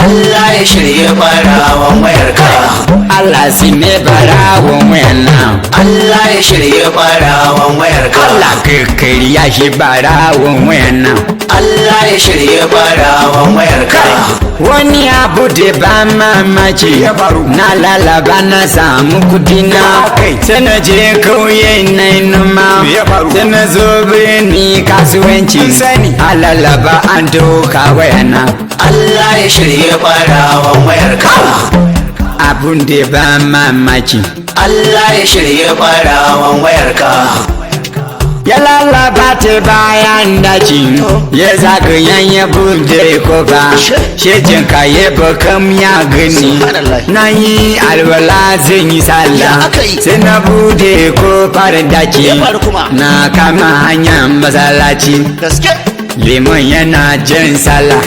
Allah ya shirye barawon wayarka. Allah tsine barawon wayan nan. Allah ya shirye barawon wayarka. Allah kirkiri ya shi barawon wayan nan. Allah ya shirye barawon wayarka. Wani abu da ba mamaci na lalaba na samu kudi na sai na je kauye na noma sai na zo birni kasuwanci a lalaba an doka wayana. Allah ya shirye barawon wayarka. Abun da ba mamaci Allah ya shirye barawon wayarka. ya lalaba ta bayan daji ya zagayen ya bude kofa shejin ka ya bakam ya gani na yi alwala zan yi sallah sai na bude kofar daji na kama hanyar masallaci limon yana jin sallah